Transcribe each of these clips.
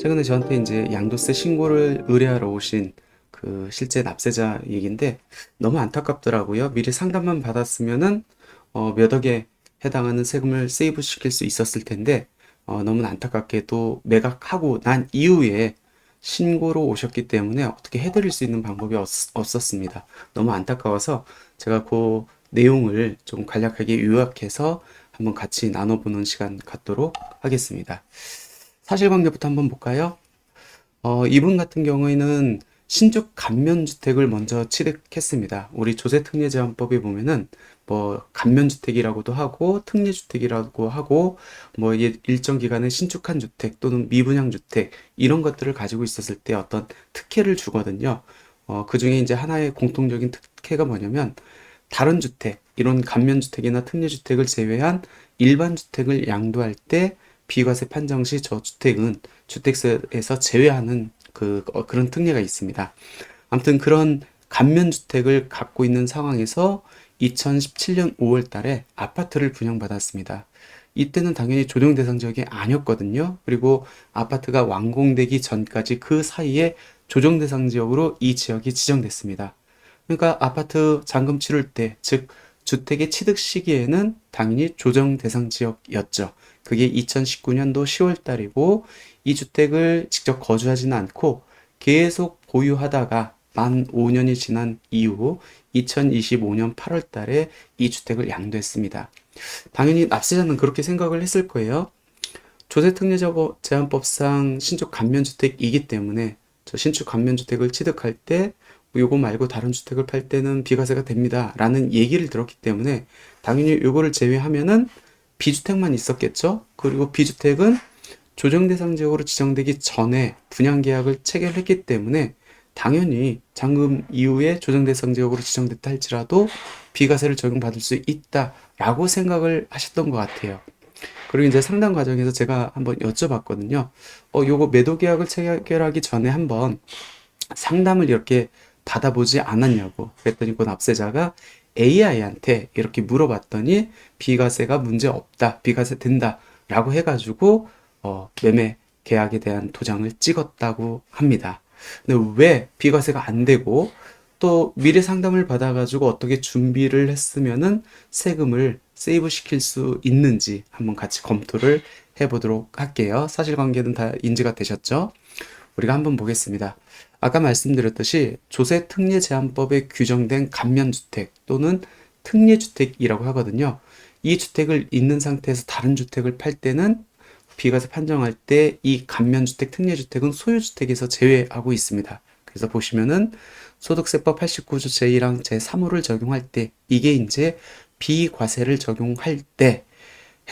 최근에 저한테 이제 양도세 신고를 의뢰하러 오신 그 실제 납세자 얘기인데 너무 안타깝더라고요. 미리 상담만 받았으면은 몇 억에 해당하는 세금을 세이브 시킬 수 있었을 텐데 너무 안타깝게도 매각하고 난 이후에 신고로 오셨기 때문에 어떻게 해드릴 수 있는 방법이 없었습니다. 너무 안타까워서 제가 그 내용을 좀 간략하게 요약해서 한번 같이 나눠보는 시간 갖도록 하겠습니다. 사실관계부터 한번 볼까요? 이분 같은 경우에는 신축 감면주택을 먼저 취득했습니다. 우리 조세특례제한법에 보면은 뭐 감면주택이라고도 하고 특례주택이라고 하고 뭐 일정 기간에 신축한 주택 또는 미분양주택 이런 것들을 가지고 있었을 때 어떤 특혜를 주거든요. 그 중에 이제 하나의 공통적인 특혜가 뭐냐면 다른 주택, 이런 감면주택이나 특례주택을 제외한 일반 주택을 양도할 때 비과세 판정 시 저 주택은 주택세에서 제외하는 그런 특례가 있습니다. 아무튼 그런 감면주택을 갖고 있는 상황에서 2017년 5월 달에 아파트를 분양받았습니다. 이때는 당연히 조정 대상 지역이 아니었거든요. 그리고 아파트가 완공되기 전까지 그 사이에 조정 대상 지역으로 이 지역이 지정됐습니다. 그러니까 아파트 잔금 치를 때, 즉 주택의 취득 시기에는 당연히 조정 대상 지역이었죠. 그게 2019년도 10월 달이고 이 주택을 직접 거주하지는 않고 계속 보유하다가 만 5년이 지난 이후 2025년 8월 달에 이 주택을 양도했습니다. 당연히 납세자는 그렇게 생각을 했을 거예요. 조세특례제한법상 신축 감면주택이기 때문에 저 신축 감면주택을 취득할 때 요거 말고 다른 주택을 팔 때는 비과세가 됩니다 라는 얘기를 들었기 때문에 당연히 요거를 제외하면은 비주택만 있었겠죠. 그리고 비주택은 조정대상 지역으로 지정되기 전에 분양계약을 체결했기 때문에 당연히 잔금 이후에 조정대상 지역으로 지정됐다 할지라도 비과세를 적용받을 수 있다라고 생각을 하셨던 것 같아요. 그리고 이제 상담 과정에서 제가 한번 여쭤봤거든요. 요거 매도 계약을 체결하기 전에 한번 상담을 이렇게 받아보지 않았냐고. 그랬더니 그 납세자가 AI한테 이렇게 물어봤더니 비과세가 문제 없다, 비과세 된다 라고 해가지고 매매 계약에 대한 도장을 찍었다고 합니다. 근데 왜 비과세가 안 되고 또 미리 상담을 받아가지고 어떻게 준비를 했으면은 세금을 세이브 시킬 수 있는지 한번 같이 검토를 해보도록 할게요. 사실관계는 다 인지가 되셨죠? 우리가 한번 보겠습니다. 아까 말씀드렸듯이 조세특례제한법에 규정된 감면주택 또는 특례주택이라고 하거든요. 이 주택을 있는 상태에서 다른 주택을 팔 때는 비과세 판정할 때 이 감면주택, 특례주택은 소유주택에서 제외하고 있습니다. 그래서 보시면은 소득세법 89조 제1항 제3호를 적용할 때 이게 이제 비과세를 적용할 때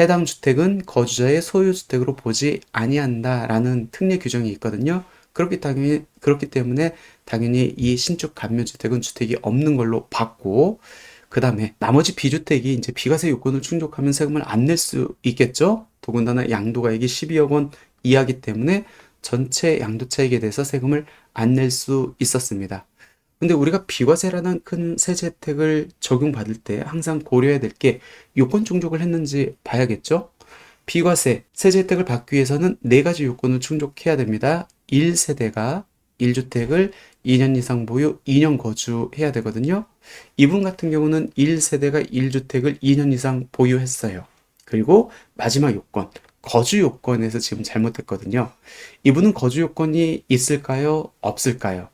해당 주택은 거주자의 소유주택으로 보지 아니한다라는 특례 규정이 있거든요. 그렇기 때문에 당연히 이 신축 감면주택은 주택이 없는 걸로 봤고, 그 다음에 나머지 비주택이 이제 비과세 요건을 충족하면 세금을 안 낼 수 있겠죠? 더군다나 양도가액이 12억 원 이하기 때문에 전체 양도차익에 대해서 세금을 안 낼 수 있었습니다. 근데 우리가 비과세라는 큰 세제 혜택을 적용받을 때 항상 고려해야 될 게 요건 충족을 했는지 봐야겠죠? 비과세, 세제 혜택을 받기 위해서는 네 가지 요건을 충족해야 됩니다. 1세대가 1주택을 2년 이상 보유, 2년 거주해야 되거든요. 이분 같은 경우는 1세대가 1주택을 2년 이상 보유했어요. 그리고 마지막 요건, 거주 요건에서 지금 잘못했거든요. 이분은 거주 요건이 있을까요? 없을까요?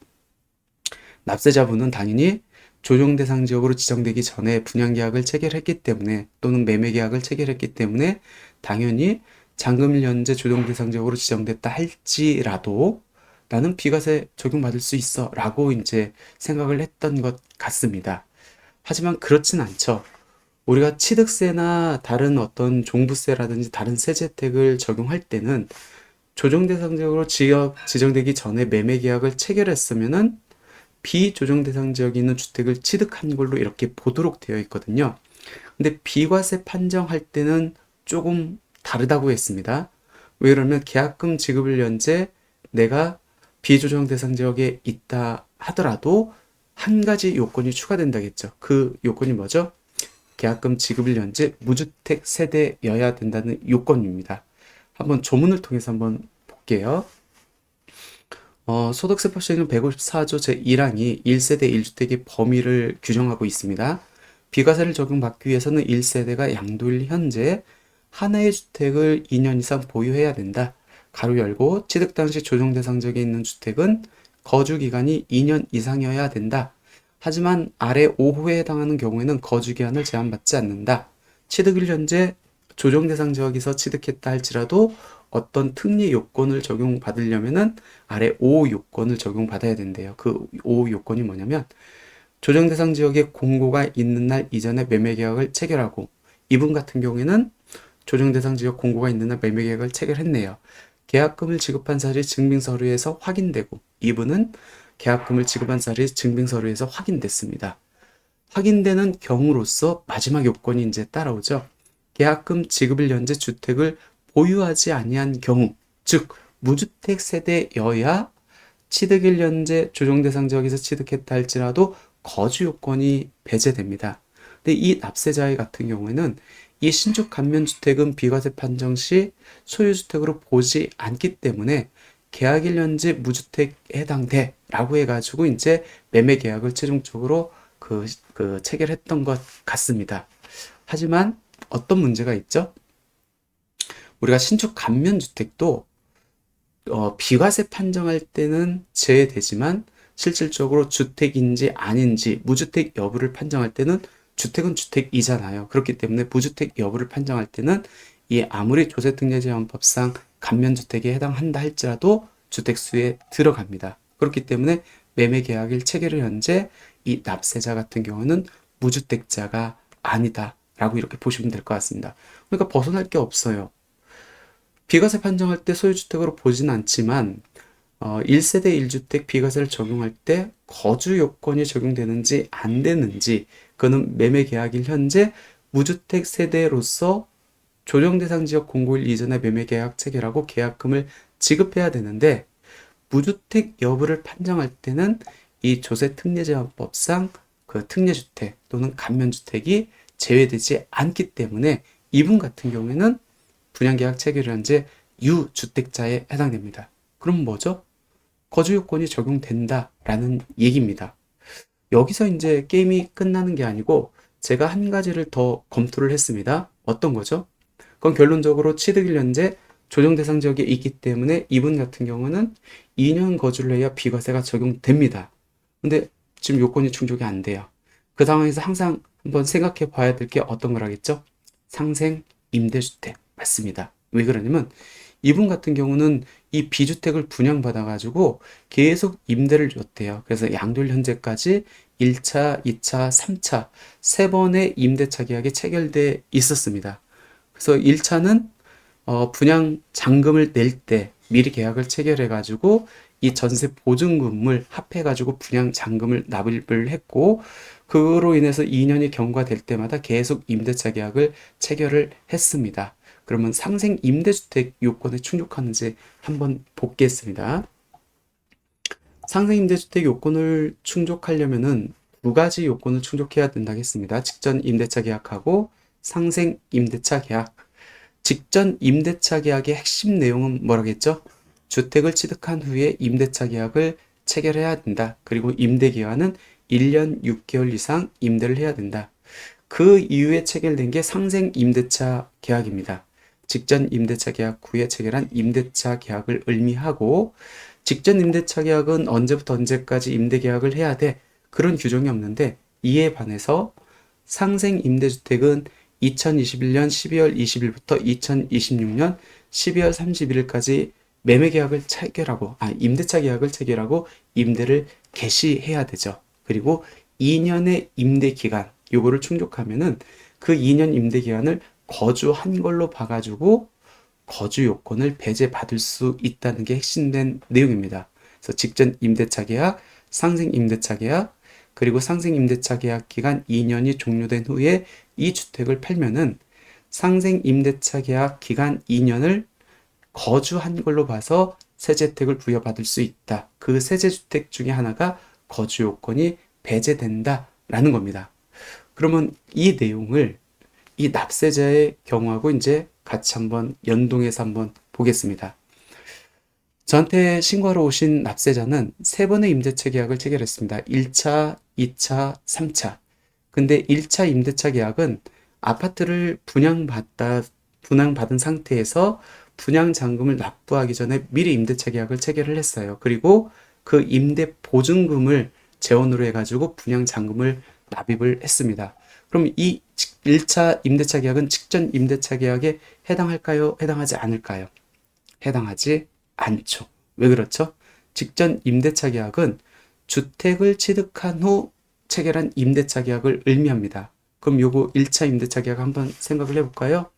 납세자분은 당연히 조정 대상 지역으로 지정되기 전에 분양계약을 체결했기 때문에 또는 매매계약을 체결했기 때문에 당연히 잔금연재 조정 대상 지역으로 지정됐다 할지라도 나는 비과세 적용받을 수 있어 라고 이제 생각을 했던 것 같습니다. 하지만 그렇진 않죠. 우리가 취득세나 다른 어떤 종부세라든지 다른 세제 혜택을 적용할 때는 조정 대상 지역으로 지역 지정되기 전에 매매계약을 체결했으면은 비조정 대상 지역에 있는 주택을 취득한 걸로 이렇게 보도록 되어 있거든요. 근데 비과세 판정할 때는 조금 다르다고 했습니다. 왜 그러면 계약금 지급을 연재 내가 비조정 대상 지역에 있다 하더라도 한 가지 요건이 추가된다겠죠. 그 요건이 뭐죠? 계약금 지급을 연재 무주택 세대여야 된다는 요건입니다. 한번 조문을 통해서 한번 볼게요. 소득세법 시행 154조 제1항이 1세대 1주택의 범위를 규정하고 있습니다. 비과세를 적용받기 위해서는 1세대가 양도일 현재 하나의 주택을 2년 이상 보유해야 된다. 가로 열고 취득 당시 조정 대상 지역에 있는 주택은 거주 기간이 2년 이상이어야 된다. 하지만 아래 5호에 해당하는 경우에는 거주 기한을 제한받지 않는다. 취득일 현재 조정 대상 지역에서 취득했다 할지라도 어떤 특례 요건을 적용받으려면은 아래 5호 요건을 적용받아야 된대요. 그 5호 요건이 뭐냐면 조정 대상 지역에 공고가 있는 날 이전에 매매 계약을 체결하고, 이분 같은 경우에는 조정 대상 지역 공고가 있는 날 매매 계약을 체결했네요. 계약금을 지급한 사실이 증빙 서류에서 확인되고, 이분은 계약금을 지급한 사실이 증빙 서류에서 확인됐습니다. 확인되는 경우로서 마지막 요건이 이제 따라오죠. 계약금 지급일 현재 주택을 보유하지 아니한 경우, 즉 무주택 세대여야 취득일 현재 조정 대상 지역에서 취득했다 할지라도 거주 요건이 배제됩니다. 근데 이 납세자의 같은 경우에는 이 신축 감면주택은 비과세 판정 시 소유주택으로 보지 않기 때문에 계약일 현재 무주택에 해당돼 라고 해가지고 이제 매매 계약을 최종적으로 체결했던 것 같습니다. 하지만 어떤 문제가 있죠? 우리가 신축 감면주택도 비과세 판정할 때는 제외되지만 실질적으로 주택인지 아닌지 무주택 여부를 판정할 때는 주택은 주택이잖아요. 그렇기 때문에 무주택 여부를 판정할 때는 이 아무리 조세특례제한법상 감면주택에 해당한다 할지라도 주택수에 들어갑니다. 그렇기 때문에 매매계약일 체결일 현재 이 납세자 같은 경우는 무주택자가 아니다 라고 이렇게 보시면 될 것 같습니다. 그러니까 벗어날 게 없어요. 비과세 판정할 때 소유주택으로 보진 않지만 1세대 1주택 비과세를 적용할 때 거주 요건이 적용되는지 안 되는지, 그거는 매매 계약일 현재 무주택 세대로서 조정 대상 지역 공고일 이전에 매매 계약 체결하고 계약금을 지급해야 되는데, 무주택 여부를 판정할 때는 이 조세특례제한법상 그 특례주택 또는 감면주택이 제외되지 않기 때문에 이분 같은 경우에는 분양계약 체결 현재 유주택자에 해당됩니다. 그럼 뭐죠? 거주 요건이 적용된다라는 얘기입니다. 여기서 이제 게임이 끝나는 게 아니고 제가 한 가지를 더 검토를 했습니다. 어떤 거죠? 그건 결론적으로 취득일 현재 조정 대상 지역에 있기 때문에 이분 같은 경우는 2년 거주를 해야 비과세가 적용됩니다. 근데 지금 요건이 충족이 안 돼요. 그 상황에서 항상 한번 생각해 봐야 될 게 어떤 거라겠죠? 상생 임대주택 맞습니다. 왜 그러냐면 이분 같은 경우는 이 비주택을 분양받아가지고 계속 임대를 줬대요. 그래서 양도일 현재까지 1차, 2차, 3차 세 번의 임대차 계약이 체결돼 있었습니다. 그래서 1차는 분양 잔금을 낼 때 미리 계약을 체결해가지고 이 전세 보증금을 합해가지고 분양 잔금을 납입을 했고, 그로 인해서 2년이 경과될 때마다 계속 임대차 계약을 체결을 했습니다. 그러면 상생 임대주택 요건에 충족하는지 한번 보겠습니다. 상생 임대주택 요건을 충족하려면은 두 가지 요건을 충족해야 된다겠습니다. 직전 임대차 계약하고 상생 임대차 계약. 직전 임대차 계약의 핵심 내용은 뭐라겠죠? 주택을 취득한 후에 임대차 계약을 체결해야 된다. 그리고 임대 기간은 1년 6개월 이상 임대를 해야 된다. 그 이후에 체결된 게 상생 임대차 계약입니다. 직전 임대차 계약 후에 체결한 임대차 계약을 의미하고, 직전 임대차 계약은 언제부터 언제까지 임대 계약을 해야 돼? 그런 규정이 없는데, 이에 반해서 상생 임대주택은 2021년 12월 20일부터 2026년 12월 31일까지 매매 계약을 체결하고, 임대차 계약을 체결하고 임대를 개시해야 되죠. 그리고 2년의 임대 기간, 요거를 충족하면은 그 2년 임대 기간을 거주한 걸로 봐가지고 거주 요건을 배제받을 수 있다는 게 핵심된 내용입니다. 그래서 직전 임대차 계약, 상생 임대차 계약, 그리고 상생 임대차 계약 기간 2년이 종료된 후에 이 주택을 팔면은 상생 임대차 계약 기간 2년을 거주한 걸로 봐서 세제혜택을 부여받을 수 있다. 그 세제주택 중에 하나가 거주 요건이 배제된다라는 겁니다. 그러면 이 내용을 이 납세자의 경우하고 이제 같이 한번 연동해서 한번 보겠습니다. 저한테 신고하러 오신 납세자는 세 번의 임대차 계약을 체결했습니다. 1차, 2차, 3차. 근데 1차 임대차 계약은 아파트를 분양받은 상태에서 분양잔금을 납부하기 전에 미리 임대차 계약을 체결을 했어요. 그리고 그 임대 보증금을 재원으로 해가지고 분양잔금을 납입을 했습니다. 그럼 이 1차 임대차 계약은 직전 임대차 계약에 해당할까요? 해당하지 않을까요? 해당하지 않죠. 왜 그렇죠? 직전 임대차 계약은 주택을 취득한 후 체결한 임대차 계약을 의미합니다. 그럼 요거 1차 임대차 계약 한번 생각을 해볼까요?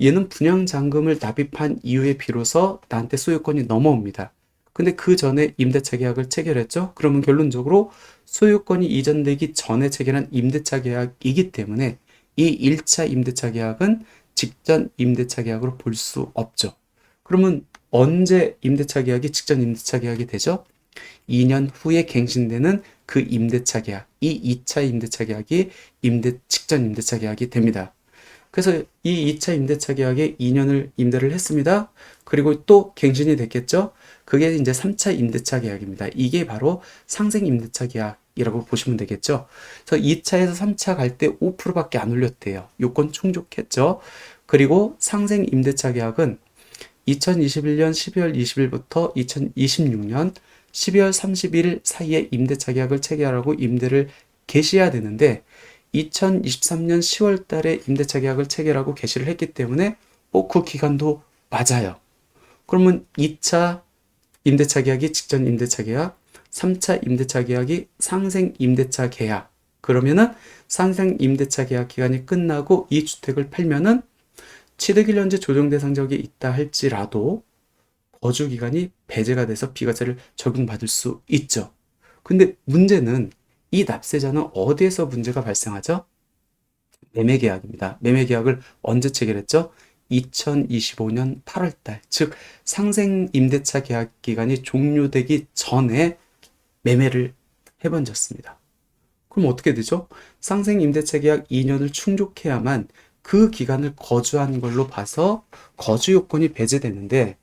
얘는 분양잔금을 납입한 이후에 비로소 나한테 소유권이 넘어옵니다. 근데 그 전에 임대차 계약을 체결했죠? 그러면 결론적으로 소유권이 이전되기 전에 체결한 임대차 계약이기 때문에 이 1차 임대차 계약은 직전 임대차 계약으로 볼 수 없죠. 그러면 언제 임대차 계약이 직전 임대차 계약이 되죠? 2년 후에 갱신되는 그 임대차 계약, 이 2차 임대차 계약이 직전 임대차 계약이 됩니다. 그래서 이 2차 임대차 계약에 2년을 임대를 했습니다. 그리고 또 갱신이 됐겠죠? 그게 이제 3차 임대차 계약입니다. 이게 바로 상생 임대차 계약이라고 보시면 되겠죠? 그래서 2차에서 3차 갈 때 5%밖에 안 올렸대요. 요건 충족했죠? 그리고 상생 임대차 계약은 2021년 12월 20일부터 2026년 12월 31일 사이에 임대차 계약을 체결하고 임대를 개시해야 되는데 2023년 10월 달에 임대차 계약을 체결하고 개시를 했기 때문에 그 기간도 맞아요. 그러면 2차 임대차 계약이 직전 임대차 계약, 3차 임대차 계약이 상생 임대차 계약. 그러면은 상생 임대차 계약 기간이 끝나고 이 주택을 팔면은 취득일 현재 조정 대상자격이 있다 할지라도 거주 기간이 배제가 돼서 비과세를 적용받을 수 있죠. 근데 문제는 이 납세자는 어디에서 문제가 발생하죠? 매매 계약입니다. 매매 계약을 언제 체결했죠? 2025년 8월 달, 즉 상생 임대차 계약 기간이 종료되기 전에 매매를 해번졌습니다. 그럼 어떻게 되죠? 상생 임대차 계약 2년을 충족해야만 그 기간을 거주한 걸로 봐서 거주 요건이 배제되는데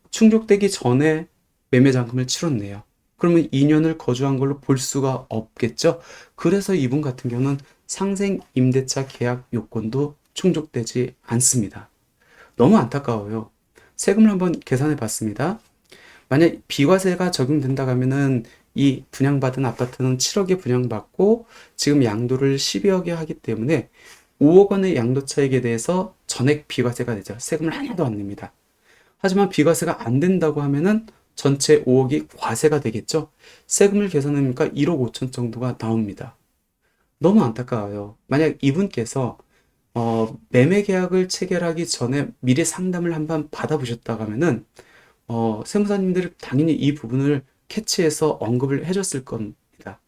충족되기 전에 매매 잔금을 치렀네요. 그러면 2년을 거주한 걸로 볼 수가 없겠죠? 그래서 이분 같은 경우는 상생 임대차 계약 요건도 충족되지 않습니다. 너무 안타까워요. 세금을 한번 계산해 봤습니다. 만약 비과세가 적용된다 하면은 이 분양받은 아파트는 7억에 분양받고 지금 양도를 12억에 하기 때문에 5억 원의 양도 차익에 대해서 전액 비과세가 되죠. 세금을 하나도 안 냅니다. 하지만 비과세가 안 된다고 하면은 전체 5억이 과세가 되겠죠. 세금을 계산하니까 1억 5천 정도가 나옵니다. 너무 안타까워요. 만약 이분께서 매매 계약을 체결하기 전에 미리 상담을 한번 받아보셨다고 하면은 세무사님들이 당연히 이 부분을 캐치해서 언급을 해줬을 겁니다.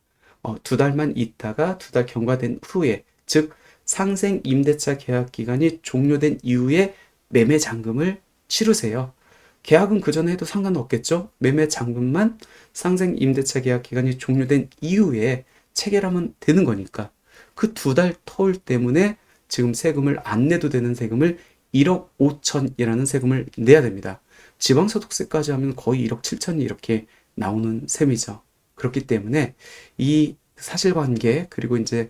2달만 있다가 2달 경과된 후에, 즉 상생 임대차 계약 기간이 종료된 이후에 매매 잔금을 치르세요. 계약은 그 전에 해도 상관없겠죠? 매매 잔금만 상생 임대차 계약 기간이 종료된 이후에 체결하면 되는 거니까. 그 2달 터울 때문에 지금 세금을 안 내도 되는 세금을 1억 5천이라는 세금을 내야 됩니다. 지방소득세까지 하면 거의 1억 7천이 이렇게 나오는 셈이죠. 그렇기 때문에 이 사실관계, 그리고 이제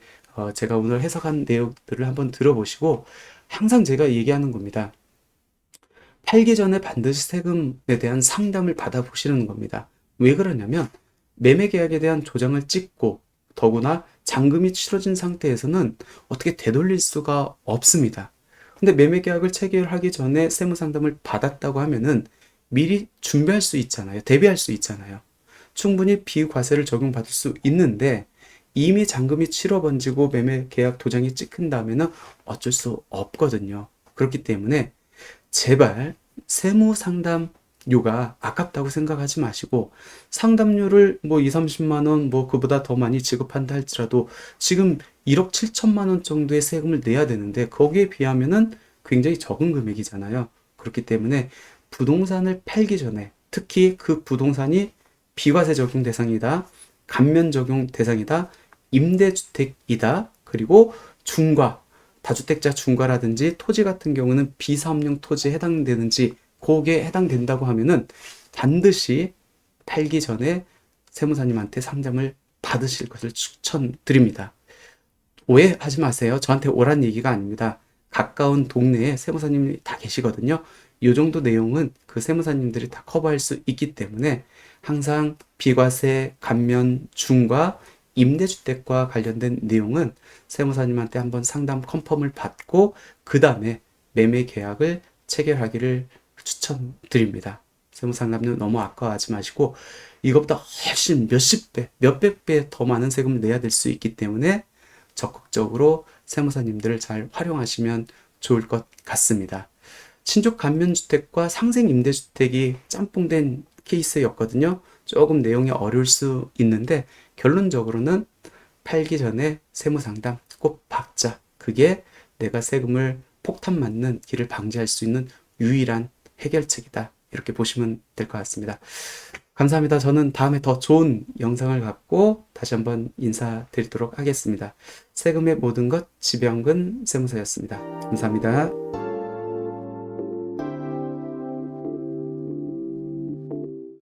제가 오늘 해석한 내용들을 한번 들어보시고 항상 제가 얘기하는 겁니다. 팔기 전에 반드시 세금에 대한 상담을 받아보시는 겁니다. 왜 그러냐면 매매 계약에 대한 조정을 찍고 더구나 잔금이 치러진 상태에서는 어떻게 되돌릴 수가 없습니다. 근데 매매 계약을 체결하기 전에 세무 상담을 받았다고 하면은 미리 준비할 수 있잖아요. 대비할 수 있잖아요. 충분히 비과세를 적용받을 수 있는데 이미 잔금이 치러 번지고 매매 계약 도장이 찍힌 다음에는 어쩔 수 없거든요. 그렇기 때문에 제발 세무 상담료가 아깝다고 생각하지 마시고 상담료를 뭐 2, 30만 원 뭐 그보다 더 많이 지급한다 할지라도 지금 1억 7천만 원 정도의 세금을 내야 되는데 거기에 비하면은 굉장히 적은 금액이잖아요. 그렇기 때문에 부동산을 팔기 전에 특히 그 부동산이 비과세 적용 대상이다, 감면 적용 대상이다, 임대주택이다, 그리고 중과 다주택자 중과라든지 토지 같은 경우는 비사업용 토지에 해당되는지 거기에 해당된다고 하면은 반드시 팔기 전에 세무사님한테 상담을 받으실 것을 추천드립니다. 오해하지 마세요. 저한테 오란 얘기가 아닙니다. 가까운 동네에 세무사님이 다 계시거든요. 이 정도 내용은 그 세무사님들이 다 커버할 수 있기 때문에 항상 비과세, 감면, 중과 임대주택과 관련된 내용은 세무사님한테 한번 상담 컨펌을 받고 그 다음에 매매 계약을 체결하기를 추천드립니다. 세무상담료 너무 아까워하지 마시고 이것보다 훨씬 몇십 배, 몇백 배 더 많은 세금을 내야 될 수 있기 때문에 적극적으로 세무사님들을 잘 활용하시면 좋을 것 같습니다. 신축 감면주택과 상생 임대주택이 짬뽕된 케이스였거든요. 조금 내용이 어려울 수 있는데 결론적으로는 팔기 전에 세무상담 꼭 받자. 그게 내가 세금을 폭탄 맞는 길을 방지할 수 있는 유일한 해결책이다. 이렇게 보시면 될 것 같습니다. 감사합니다. 저는 다음에 더 좋은 영상을 갖고 다시 한번 인사드리도록 하겠습니다. 세금의 모든 것 지병근 세무사였습니다. 감사합니다.